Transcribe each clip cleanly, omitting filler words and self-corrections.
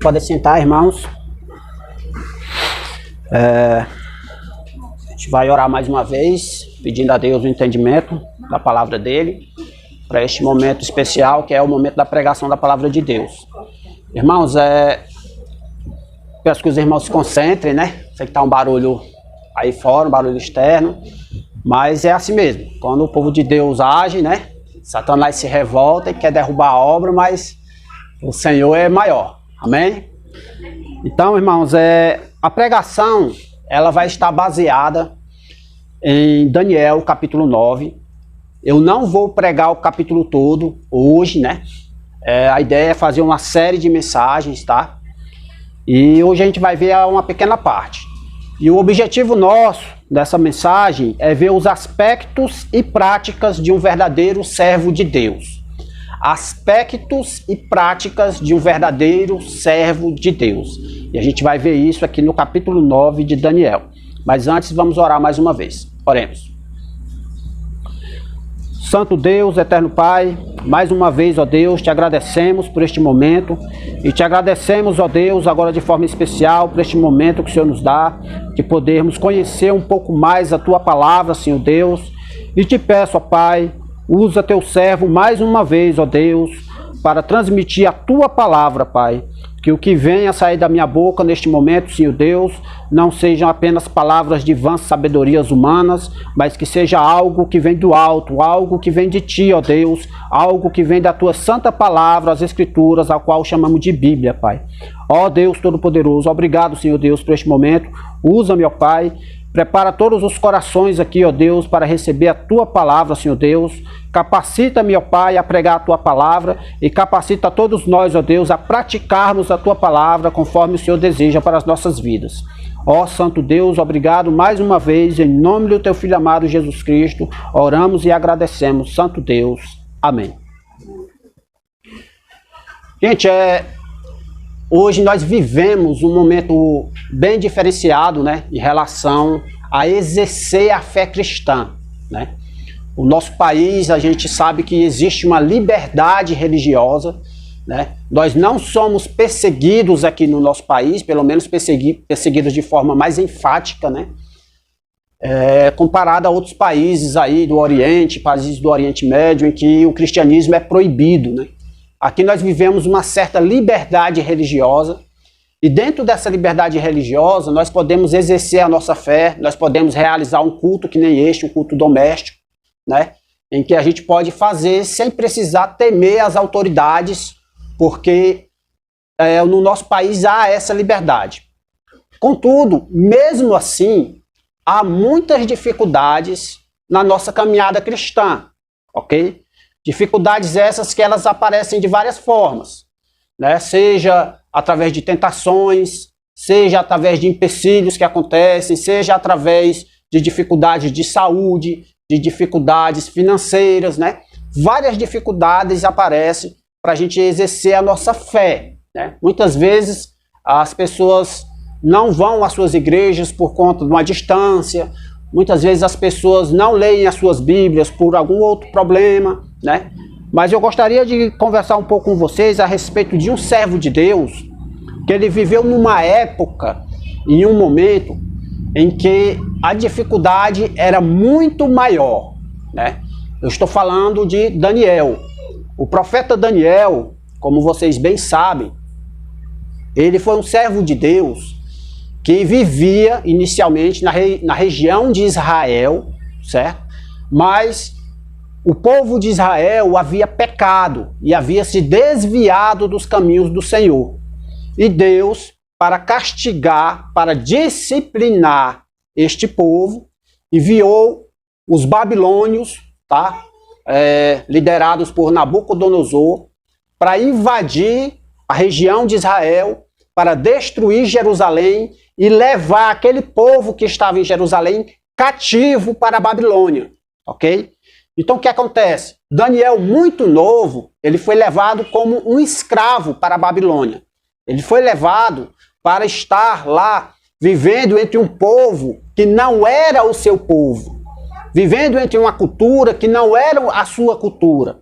Podem sentar, irmãos. A gente vai orar mais uma vez, pedindo a Deus o entendimento da palavra dele, para este momento especial, que é o momento da pregação da palavra de Deus. Irmãos, peço que os irmãos se concentrem, né? Sei que está um barulho aí fora, um barulho externo, mas é assim mesmo. Quando o povo de Deus age, né? Satanás se revolta e quer derrubar a obra, mas o Senhor é maior. Amém? Então, irmãos, a pregação, ela vai estar baseada em Daniel, capítulo 9. Eu não vou pregar o capítulo todo hoje, né? A ideia é fazer uma série de mensagens, tá? E hoje a gente vai ver uma pequena parte. E o objetivo nosso dessa mensagem é ver os aspectos e práticas de um verdadeiro servo de Deus. Aspectos e práticas de um verdadeiro servo de Deus. E a gente vai ver isso aqui no capítulo 9 de Daniel. Mas antes vamos orar mais uma vez. Oremos. Santo Deus, eterno Pai, mais uma vez, ó Deus, te agradecemos por este momento e te agradecemos, ó Deus, agora de forma especial por este momento que o Senhor nos dá, de podermos conhecer um pouco mais a Tua palavra, Senhor Deus, e te peço, ó Pai, usa Teu servo mais uma vez, ó Deus, para transmitir a Tua palavra, Pai. Que o que venha a sair da minha boca neste momento, Senhor Deus, não sejam apenas palavras de vãs sabedorias humanas, mas que seja algo que vem do alto, algo que vem de Ti, ó Deus, algo que vem da Tua santa palavra, as Escrituras, a qual chamamos de Bíblia, Pai. Ó Deus Todo-Poderoso, obrigado, Senhor Deus, por este momento. Usa-me, ó Pai. Prepara todos os corações aqui, ó Deus, para receber a Tua palavra, Senhor Deus. Capacita-me, ó Pai, a pregar a Tua palavra e capacita todos nós, ó Deus, a praticarmos a Tua palavra conforme o Senhor deseja para as nossas vidas. Ó Santo Deus, obrigado mais uma vez, em nome do Teu Filho amado Jesus Cristo, oramos e agradecemos, Santo Deus. Amém. Gente, hoje nós vivemos um momento bem diferenciado, né, em relação a exercer a fé cristã, né? O nosso país, a gente sabe que existe uma liberdade religiosa, né? Nós não somos perseguidos aqui no nosso país, pelo menos perseguidos de forma mais enfática, né? Comparado a outros países aí do Oriente, países do Oriente Médio, em que o cristianismo é proibido, né? Aqui nós vivemos uma certa liberdade religiosa e dentro dessa liberdade religiosa nós podemos exercer a nossa fé, nós podemos realizar um culto que nem este, um culto doméstico, né? Em que a gente pode fazer sem precisar temer as autoridades, porque no nosso país há essa liberdade. Contudo, mesmo assim, há muitas dificuldades na nossa caminhada cristã, ok? Dificuldades essas que elas aparecem de várias formas, né? Seja através de tentações, seja através de empecilhos que acontecem, seja através de dificuldades de saúde, de dificuldades financeiras, né? Várias dificuldades aparecem para a gente exercer a nossa fé, né? Muitas vezes as pessoas não vão às suas igrejas por conta de uma distância, muitas vezes as pessoas não leem as suas Bíblias por algum outro problema, né? Mas eu gostaria de conversar um pouco com vocês a respeito de um servo de Deus, que ele viveu numa época, em um momento, em que a dificuldade era muito maior, né? Eu estou falando de Daniel. O profeta Daniel, como vocês bem sabem, ele foi um servo de Deus que vivia inicialmente na região de Israel, certo? Mas o povo de Israel havia pecado e havia se desviado dos caminhos do Senhor. E Deus, para castigar, para disciplinar este povo, enviou os babilônios, tá? Liderados por Nabucodonosor, para invadir a região de Israel, para destruir Jerusalém e levar aquele povo que estava em Jerusalém cativo para a Babilônia, ok? Então o que acontece? Daniel, muito novo, ele foi levado como um escravo para a Babilônia. Ele foi levado para estar lá, vivendo entre um povo que não era o seu povo, vivendo entre uma cultura que não era a sua cultura,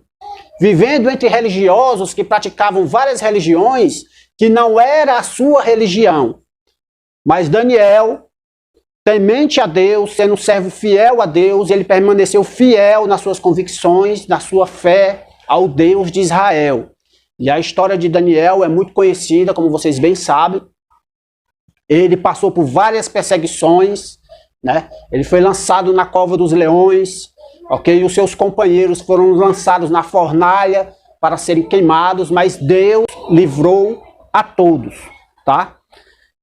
vivendo entre religiosos que praticavam várias religiões, que não era a sua religião. Mas Daniel, temente a Deus, sendo um servo fiel a Deus, ele permaneceu fiel nas suas convicções, na sua fé ao Deus de Israel. E a história de Daniel é muito conhecida, como vocês bem sabem. Ele passou por várias perseguições, né? Ele foi lançado na cova dos leões, ok? E os seus companheiros foram lançados na fornalha para serem queimados, mas Deus livrou a todos, tá?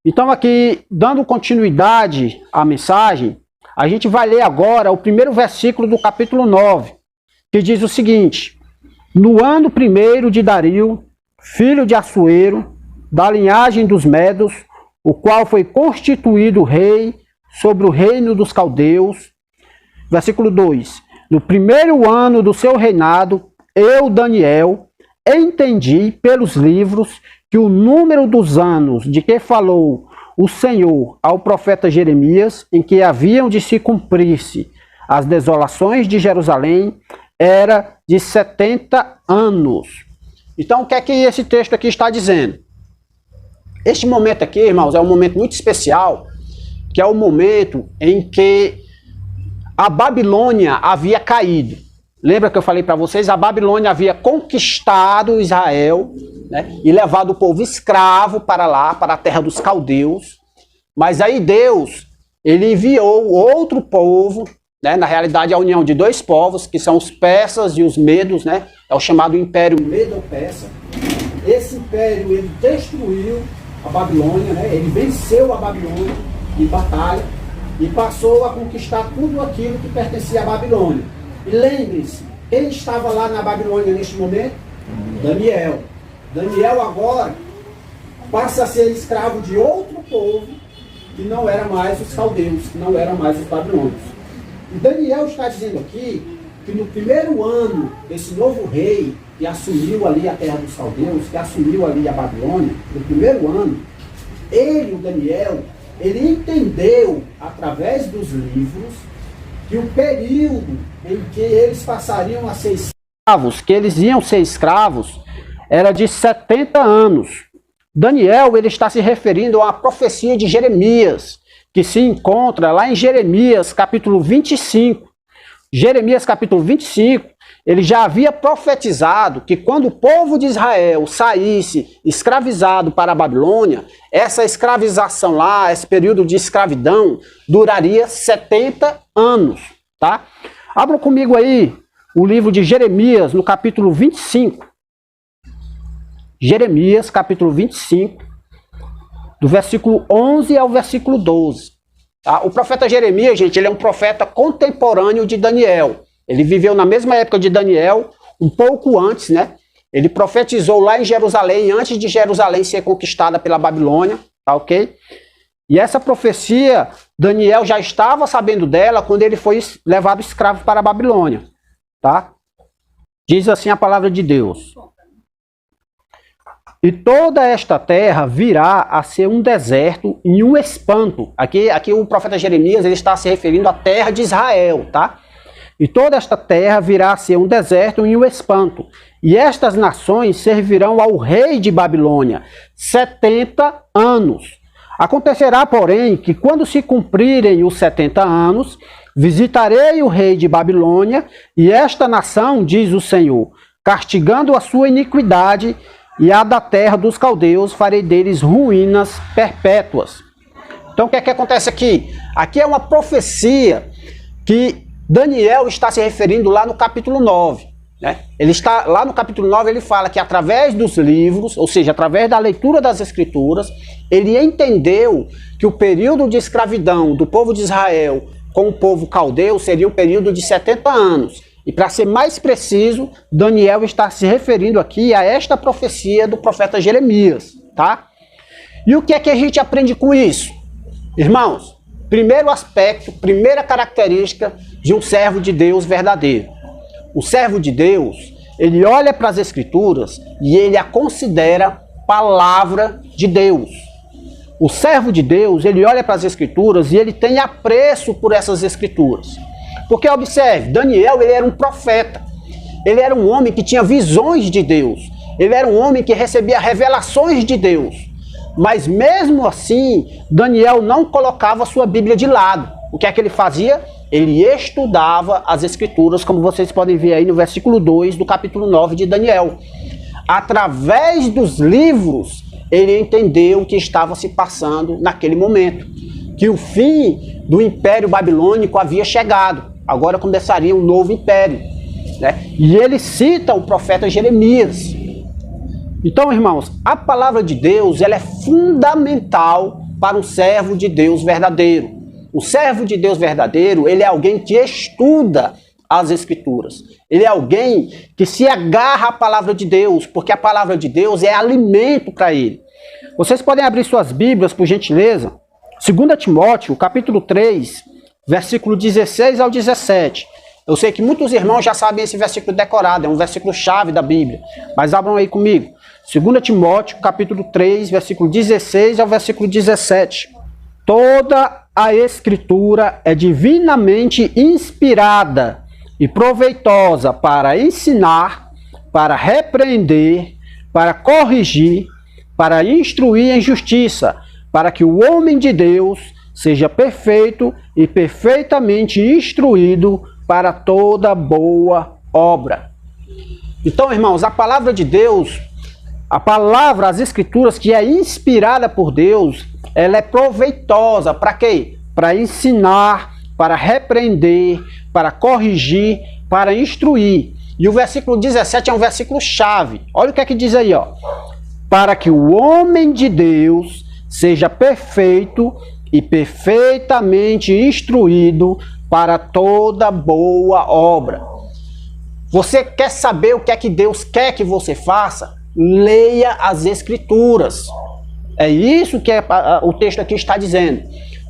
Então aqui, dando continuidade à mensagem, a gente vai ler agora o primeiro versículo do capítulo 9, que diz o seguinte: no ano primeiro de Dario, filho de Assuero, da linhagem dos Medos, o qual foi constituído rei sobre o reino dos caldeus. Versículo 2. No primeiro ano do seu reinado, eu, Daniel, entendi pelos livros que o número dos anos de que falou o Senhor ao profeta Jeremias, em que haviam de se cumprir-se as desolações de Jerusalém, era de 70 anos. Então, o que é que esse texto aqui está dizendo? Este momento aqui, irmãos, é um momento muito especial, que é o momento em que a Babilônia havia caído. Lembra que eu falei para vocês? A Babilônia havia conquistado Israel, né, e levado o povo escravo para lá, para a terra dos caldeus. Mas aí Deus, ele enviou outro povo, né, na realidade a união de dois povos, que são os persas e os medos, né, é o chamado Império Medo-Persa. Esse império, ele destruiu a Babilônia, né, ele venceu a Babilônia em batalha e passou a conquistar tudo aquilo que pertencia à Babilônia. E lembre-se, quem estava lá na Babilônia neste momento? Daniel. Daniel agora passa a ser escravo de outro povo, que não era mais os caldeus, que não eram mais os babilônios. E Daniel está dizendo aqui que no primeiro ano desse novo rei, que assumiu ali a terra dos caldeus, que assumiu ali a Babilônia, no primeiro ano, ele, o Daniel, ele entendeu, através dos livros, que o período em que eles passariam a ser escravos, que eles iam ser escravos, era de 70 anos. Daniel, ele está se referindo a uma profecia de Jeremias, que se encontra lá em Jeremias, capítulo 25. Jeremias, capítulo 25, ele já havia profetizado que quando o povo de Israel saísse escravizado para a Babilônia, essa escravização lá, esse período de escravidão, duraria 70 anos, tá? Abram comigo aí o livro de Jeremias, no capítulo 25. Jeremias, capítulo 25, do versículo 11 ao versículo 12. Tá? O profeta Jeremias, gente, ele é um profeta contemporâneo de Daniel. Ele viveu na mesma época de Daniel, um pouco antes, né? Ele profetizou lá em Jerusalém, antes de Jerusalém ser conquistada pela Babilônia, tá ok? E essa profecia, Daniel já estava sabendo dela quando ele foi levado escravo para a Babilônia, tá? Diz assim a palavra de Deus: e toda esta terra virá a ser um deserto e um espanto. Aqui o profeta Jeremias, ele está se referindo à terra de Israel, tá? E toda esta terra virá a ser um deserto e um espanto. E estas nações servirão ao rei de Babilônia 70 anos. Acontecerá, porém, que quando se cumprirem os 70 anos, visitarei o rei de Babilônia, e esta nação, diz o Senhor, castigando a sua iniquidade, e a da terra dos caldeus, farei deles ruínas perpétuas. Então o que é que acontece aqui? Aqui é uma profecia que Daniel está se referindo lá no capítulo 9. Né? Ele está, lá no capítulo 9 ele fala que através dos livros, ou seja, através da leitura das escrituras, ele entendeu que o período de escravidão do povo de Israel com o povo caldeu seria um período de 70 anos. E para ser mais preciso, Daniel está se referindo aqui a esta profecia do profeta Jeremias, tá? E o que é que a gente aprende com isso? Irmãos, primeiro aspecto, primeira característica de um servo de Deus verdadeiro. O servo de Deus, ele olha para as escrituras e ele a considera palavra de Deus. O servo de Deus, ele olha para as escrituras e ele tem apreço por essas escrituras. Porque observe, Daniel, ele era um profeta. ele era um homem que tinha visões de Deus. Ele era um homem que recebia revelações de Deus. Mas mesmo assim, Daniel não colocava sua Bíblia de lado. O que é que ele fazia? Ele estudava as Escrituras, como vocês podem ver aí no versículo 2 do capítulo 9 de Daniel. Através dos livros, ele entendeu o que estava se passando naquele momento. Que o fim do Império Babilônico havia chegado. Agora começaria um novo império, né? E ele cita o profeta Jeremias. Então, irmãos, a palavra de Deus, ela é fundamental para um servo de Deus verdadeiro. O servo de Deus verdadeiro, ele é alguém que estuda as Escrituras. Ele é alguém que se agarra à palavra de Deus, porque a palavra de Deus é alimento para ele. Vocês podem abrir suas Bíblias, por gentileza. 2 Timóteo, capítulo 3, versículo 16 ao 17. Eu sei que muitos irmãos já sabem esse versículo decorado, é um versículo chave da Bíblia. Mas abram aí comigo. 2 Timóteo, capítulo 3, versículo 16 ao versículo 17. Toda a Escritura é divinamente inspirada e proveitosa para ensinar, para repreender, para corrigir, para instruir em justiça, para que o homem de Deus seja perfeito e perfeitamente instruído para toda boa obra. Então, irmãos, a palavra de Deus, a palavra, as Escrituras, que é inspirada por Deus, ela é proveitosa para quê? Para ensinar, para repreender, para corrigir, para instruir. E o versículo 17 é um versículo chave. Olha o que é que diz aí, ó. Para que o homem de Deus seja perfeito e perfeitamente instruído para toda boa obra. Você quer saber o que é que Deus quer que você faça? Leia as Escrituras. É isso que o texto aqui está dizendo.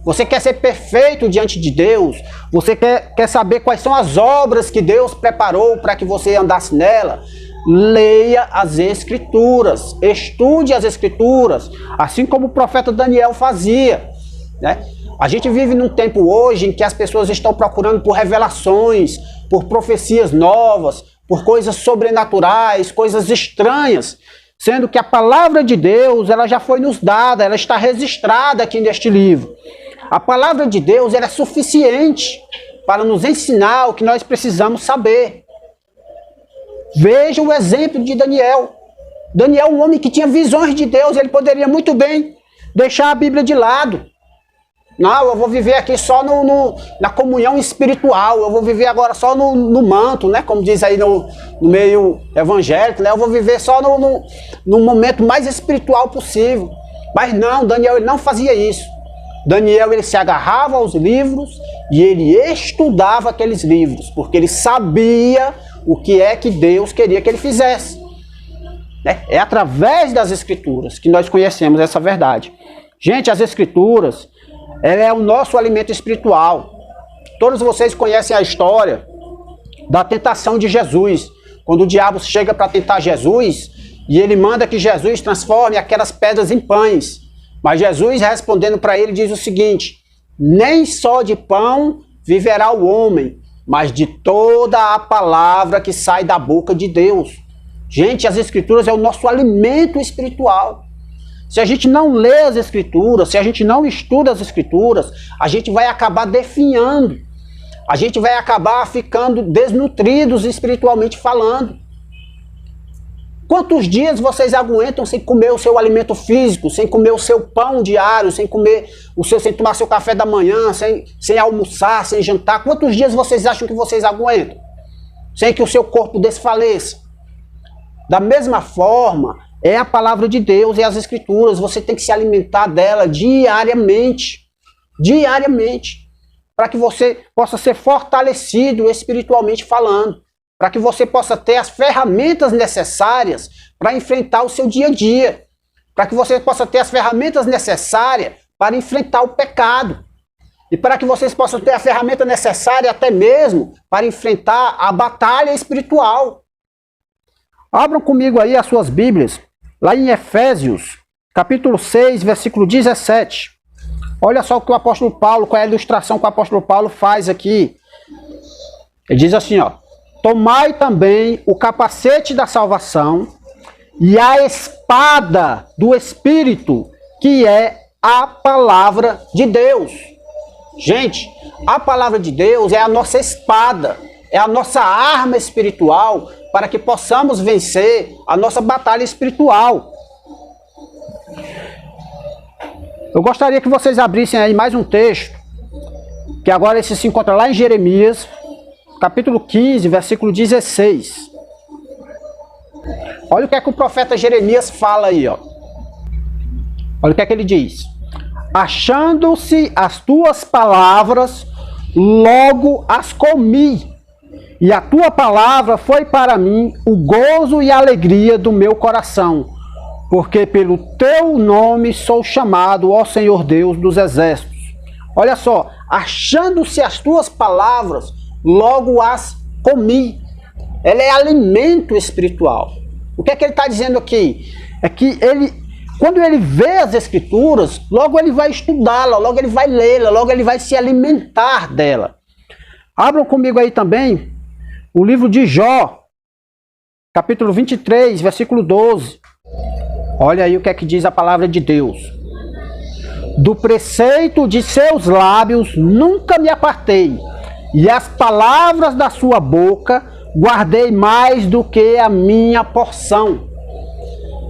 Você quer ser perfeito diante de Deus? Você quer saber quais são as obras que Deus preparou para que você andasse nela? Leia as Escrituras. Estude as Escrituras. Assim como o profeta Daniel fazia, né? A gente vive num tempo hoje em que as pessoas estão procurando por revelações, por profecias novas, por coisas sobrenaturais, coisas estranhas, sendo que a palavra de Deus, ela já foi nos dada, ela está registrada aqui neste livro. A palavra de Deus, ela é suficiente para nos ensinar o que nós precisamos saber. Veja o exemplo de Daniel. Daniel, um homem que tinha visões de Deus, ele poderia muito bem deixar a Bíblia de lado. Não, eu vou viver aqui só na comunhão espiritual, eu vou viver agora só no manto, né? Como diz aí no meio evangélico, né? Eu vou viver só no momento mais espiritual possível. Mas não, Daniel ele não fazia isso. Daniel ele se agarrava aos livros e ele estudava aqueles livros, porque ele sabia o que é que Deus queria que ele fizesse. É através das Escrituras que nós conhecemos essa verdade. Gente, as Escrituras, ela é o nosso alimento espiritual. Todos vocês conhecem a história da tentação de Jesus. Quando o diabo chega para tentar Jesus, e ele manda que Jesus transforme aquelas pedras em pães. Mas Jesus, respondendo para ele, diz o seguinte: nem só de pão viverá o homem, mas de toda a palavra que sai da boca de Deus. Gente, as Escrituras é o nosso alimento espiritual. Se a gente não lê as Escrituras, se a gente não estuda as Escrituras, a gente vai acabar definhando. A gente vai acabar ficando desnutridos espiritualmente falando. Quantos dias vocês aguentam sem comer o seu alimento físico, sem comer o seu pão diário, sem tomar seu café da manhã, sem almoçar, sem jantar? Quantos dias vocês acham que vocês aguentam? Sem que o seu corpo desfaleça? Da mesma forma, é a palavra de Deus e as Escrituras. Você tem que se alimentar dela diariamente. Diariamente. Para que você possa ser fortalecido espiritualmente falando. Para que você possa ter as ferramentas necessárias para enfrentar o seu dia a dia. Para que você possa ter as ferramentas necessárias para enfrentar o pecado. E para que vocês possam ter a ferramenta necessária até mesmo para enfrentar a batalha espiritual. Abram comigo aí as suas Bíblias. Lá em Efésios, capítulo 6, versículo 17. Olha só o que o apóstolo Paulo, qual é a ilustração que o apóstolo Paulo faz aqui. Ele diz assim, ó: tomai também o capacete da salvação e a espada do Espírito, que é a palavra de Deus. Gente, a palavra de Deus é a nossa espada, é a nossa arma espiritual para que possamos vencer a nossa batalha espiritual. Eu gostaria que vocês abrissem aí mais um texto, que agora esse se encontra lá em Jeremias, capítulo 15, versículo 16. Olha o que é que o profeta Jeremias fala aí, ó. Olha o que é que ele diz. Achando-se as tuas palavras, logo as comi, e a tua palavra foi para mim o gozo e a alegria do meu coração, porque pelo teu nome sou chamado, ó Senhor Deus dos exércitos. Olha só, achando-se as tuas palavras, logo as comi. Ela é alimento espiritual. O que é que ele está dizendo aqui? É que quando ele vê as escrituras, logo ele vai estudá-la, logo ele vai lê-la, logo ele vai se alimentar dela. Abram comigo aí também o livro de Jó, capítulo 23, versículo 12. Olha aí o que é que diz a palavra de Deus. Do preceito de seus lábios nunca me apartei, e as palavras da sua boca guardei mais do que a minha porção.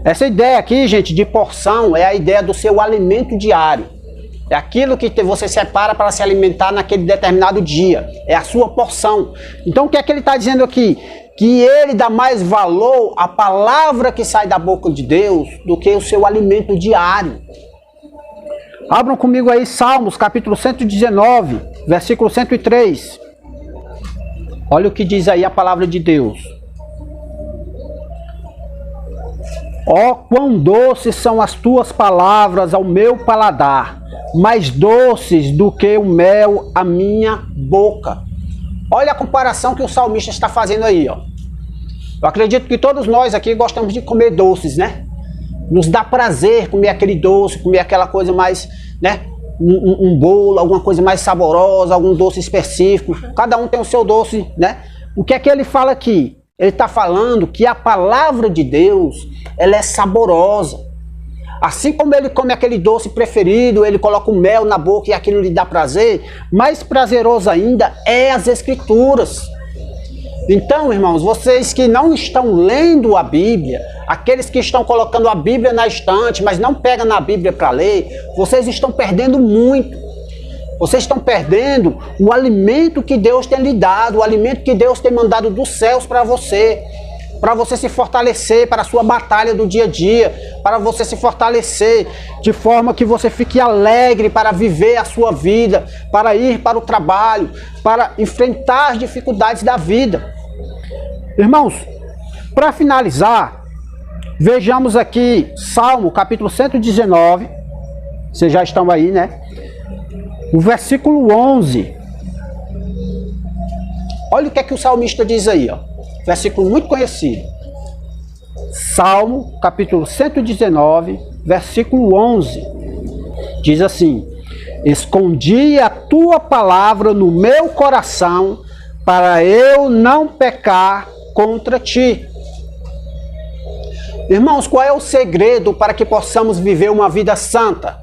Essa ideia aqui, gente, de porção, é a ideia do seu alimento diário. É aquilo que você separa para se alimentar naquele determinado dia. É a sua porção. Então o que é que ele está dizendo aqui? Que ele dá mais valor à palavra que sai da boca de Deus do que o seu alimento diário. Abram comigo aí Salmos, capítulo 119, versículo 103. Olha o que diz aí a palavra de Deus. Ó, quão doces são as tuas palavras ao meu paladar, mais doces do que o mel à minha boca. Olha a comparação que o salmista está fazendo aí, ó. Eu acredito que todos nós aqui gostamos de comer doces, né? Nos dá prazer comer aquele doce, comer aquela coisa mais, né? Um bolo, alguma coisa mais saborosa, algum doce específico. Cada um tem o seu doce, né? O que é que ele fala aqui? Ele está falando que a palavra de Deus, ela é saborosa. Assim como ele come aquele doce preferido, ele coloca o mel na boca e aquilo lhe dá prazer, mais prazeroso ainda é as Escrituras. Então, irmãos, vocês que não estão lendo a Bíblia, aqueles que estão colocando a Bíblia na estante, mas não pegam na Bíblia para ler, vocês estão perdendo muito. Vocês estão perdendo o alimento que Deus tem lhe dado, o alimento que Deus tem mandado dos céus para você se fortalecer para a sua batalha do dia a dia, para você se fortalecer de forma que você fique alegre para viver a sua vida, para ir para o trabalho, para enfrentar as dificuldades da vida. Irmãos, para finalizar, vejamos aqui Salmo capítulo 119, vocês já estão aí, né? O versículo 11. Olha o que é que o salmista diz aí, ó. Versículo muito conhecido. Salmo, capítulo 119, versículo 11. Diz assim: escondi a tua palavra no meu coração, para eu não pecar contra ti. Irmãos, qual é o segredo para que possamos viver uma vida santa?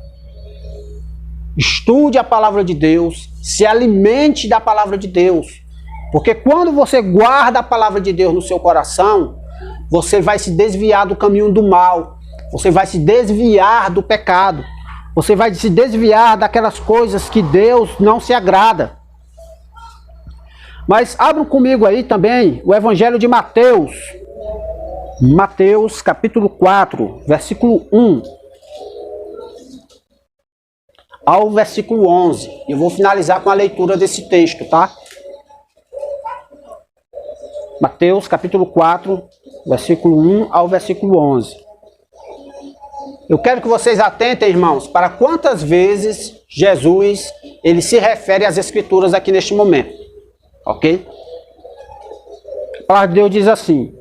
Estude a palavra de Deus, se alimente da palavra de Deus. Porque quando você guarda a palavra de Deus no seu coração, você vai se desviar do caminho do mal. Você vai se desviar do pecado. Você vai se desviar daquelas coisas que Deus não se agrada. Mas abram comigo aí também o Evangelho de Mateus. Mateus capítulo 4, versículo 1. Ao versículo 11. Eu vou finalizar com a leitura desse texto, tá? Mateus capítulo 4, versículo 1 ao versículo 11. Eu quero que vocês atentem, irmãos, para quantas vezes Jesus ele se refere às Escrituras aqui neste momento. Ok? A palavra de Deus diz assim: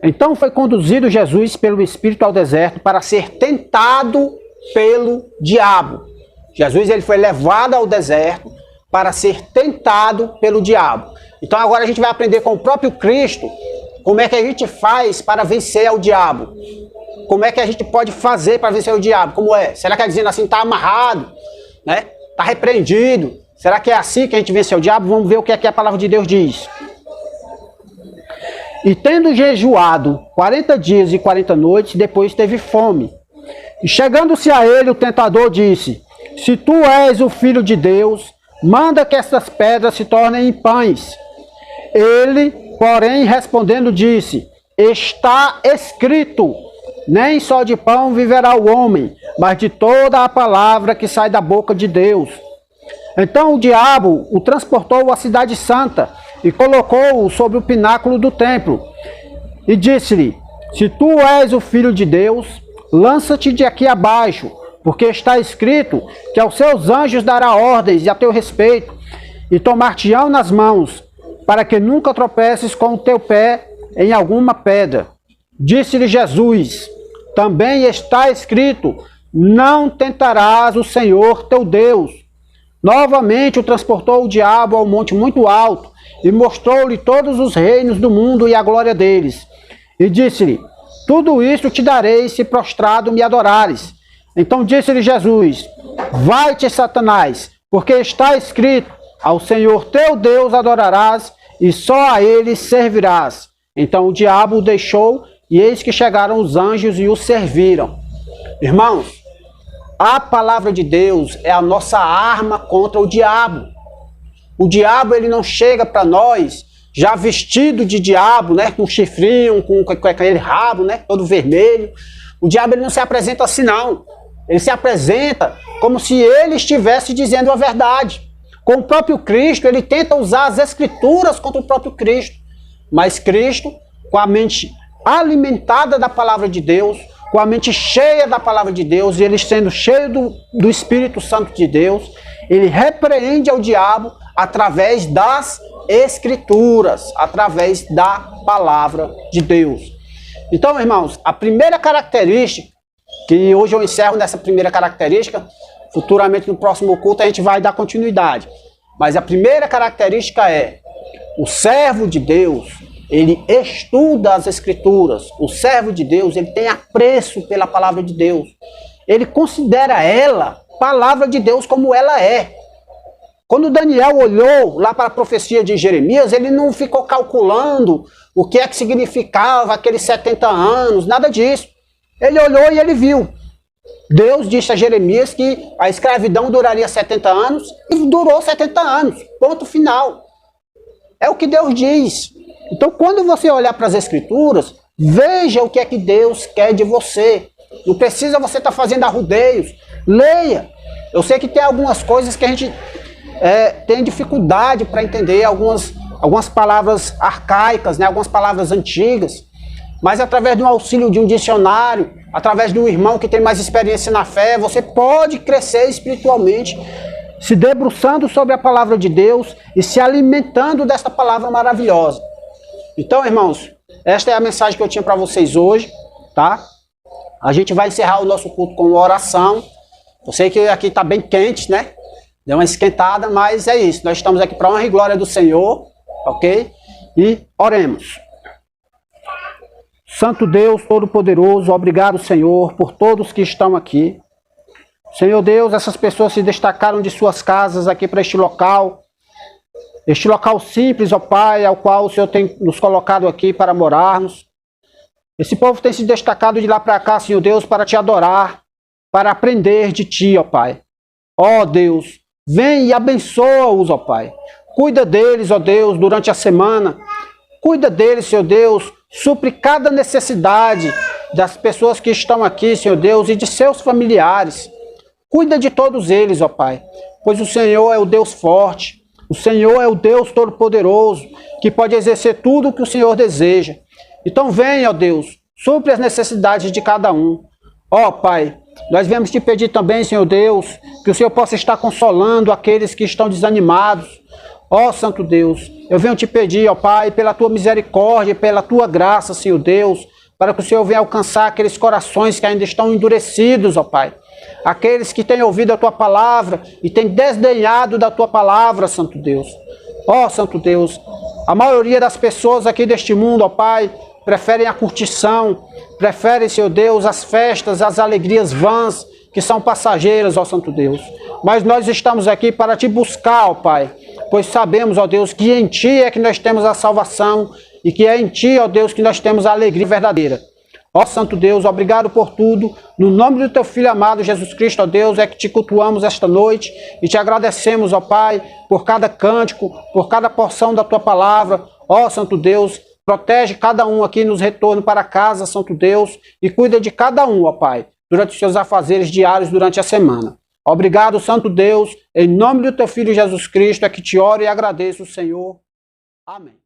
então foi conduzido Jesus pelo Espírito ao deserto para ser tentado pelo diabo. Jesus ele foi levado ao deserto para ser tentado pelo diabo. Então agora a gente vai aprender com o próprio Cristo como é que a gente faz para vencer ao diabo. Como é que a gente pode fazer para vencer o diabo? Como é? Será que é dizendo assim, está amarrado, né? Está repreendido? Será que é assim que a gente vence o diabo? Vamos ver o que é que a palavra de Deus diz. E tendo jejuado 40 dias e 40 noites, depois teve fome. E chegando-se a ele, o tentador disse: se tu és o Filho de Deus, manda que estas pedras se tornem em pães. Ele, porém, respondendo, disse: está escrito, nem só de pão viverá o homem, mas de toda a palavra que sai da boca de Deus. Então o diabo o transportou à cidade santa e colocou-o sobre o pináculo do templo. E disse-lhe: se tu és o Filho de Deus, lança-te de aqui abaixo, porque está escrito que aos seus anjos dará ordens a teu respeito, e tomar-te-ão nas mãos, para que nunca tropeces com o teu pé em alguma pedra. Disse-lhe Jesus: também está escrito, não tentarás o Senhor teu Deus. Novamente o transportou o diabo ao monte muito alto, e mostrou-lhe todos os reinos do mundo e a glória deles. E disse-lhe: tudo isso te darei se prostrado me adorares. Então disse-lhe Jesus: vai-te, Satanás, porque está escrito, ao Senhor teu Deus adorarás, e só a ele servirás. Então o diabo o deixou, e eis que chegaram os anjos e o serviram. Irmãos, a palavra de Deus é a nossa arma contra o diabo. O diabo, ele não chega para nós já vestido de diabo, né, com chifrinho, com aquele rabo, né, todo vermelho. O diabo, ele não se apresenta assim, não. Ele se apresenta como se ele estivesse dizendo a verdade. Com o próprio Cristo, ele tenta usar as escrituras contra o próprio Cristo. Mas Cristo, com a mente alimentada da palavra de Deus, com a mente cheia da palavra de Deus, e ele sendo cheio do Espírito Santo de Deus, ele repreende ao diabo através das Escrituras, através da palavra de Deus. Então, irmãos, a primeira característica, que hoje eu encerro nessa primeira característica, futuramente no próximo culto a gente vai dar continuidade. Mas a primeira característica é: o servo de Deus, ele estuda as Escrituras. O servo de Deus, ele tem apreço pela palavra de Deus. Ele considera ela, palavra de Deus, como ela é. Quando Daniel olhou lá para a profecia de Jeremias, ele não ficou calculando o que é que significava aqueles 70 anos, nada disso. Ele olhou e ele viu. Deus disse a Jeremias que a escravidão duraria 70 anos e durou 70 anos. Ponto final. É o que Deus diz. Então, quando você olhar para as Escrituras, veja o que é que Deus quer de você. Não precisa você estar fazendo arrudeios. Leia. Eu sei que tem algumas coisas que a gente tem dificuldade para entender, algumas palavras arcaicas, né, algumas palavras antigas. Mas através do auxílio de um dicionário, através de um irmão que tem mais experiência na fé, você pode crescer espiritualmente, se debruçando sobre a palavra de Deus e se alimentando dessa palavra maravilhosa. Então, irmãos, esta é a mensagem que eu tinha para vocês hoje, tá? A gente vai encerrar o nosso culto com uma oração. Eu sei que aqui está bem quente, né? Deu uma esquentada, mas é isso. Nós estamos aqui para honra e glória do Senhor, ok? E oremos. Santo Deus Todo-Poderoso, obrigado, Senhor, por todos que estão aqui. Senhor Deus, essas pessoas se destacaram de suas casas aqui para este local simples, ó Pai, ao qual o Senhor tem nos colocado aqui para morarmos. Esse povo tem se destacado de lá para cá, Senhor Deus, para te adorar, para aprender de Ti, ó Pai. Ó Deus, vem e abençoa-os, ó Pai. Cuida deles, ó Deus, durante a semana. Cuida deles, Senhor Deus. Supre cada necessidade das pessoas que estão aqui, Senhor Deus, e de seus familiares. Cuida de todos eles, ó Pai, pois o Senhor é o Deus forte, o Senhor é o Deus Todo-Poderoso, que pode exercer tudo o que o Senhor deseja. Então venha, ó Deus, supre as necessidades de cada um. Ó Pai, nós viemos te pedir também, Senhor Deus, que o Senhor possa estar consolando aqueles que estão desanimados. Ó Santo Deus, eu venho te pedir, ó Pai, pela tua misericórdia, pela tua graça, Senhor Deus, para que o Senhor venha alcançar aqueles corações que ainda estão endurecidos, ó Pai. Aqueles que têm ouvido a tua palavra e têm desdenhado da tua palavra, Santo Deus. Ó Santo Deus, a maioria das pessoas aqui deste mundo, ó Pai, preferem a curtição, preferem, Senhor Deus, as festas, as alegrias vãs, que são passageiras, ó Santo Deus. Mas nós estamos aqui para te buscar, ó Pai, pois sabemos, ó Deus, que em Ti é que nós temos a salvação e que é em Ti, ó Deus, que nós temos a alegria verdadeira. Ó Santo Deus, obrigado por tudo. No nome do Teu Filho amado, Jesus Cristo, ó Deus, é que Te cultuamos esta noite e Te agradecemos, ó Pai, por cada cântico, por cada porção da Tua palavra. Ó Santo Deus, protege cada um aqui nos retornos para casa, Santo Deus, e cuida de cada um, ó Pai, durante os seus afazeres diários durante a semana. Obrigado, Santo Deus, em nome do Teu Filho Jesus Cristo é que Te oro e agradeço, Senhor. Amém.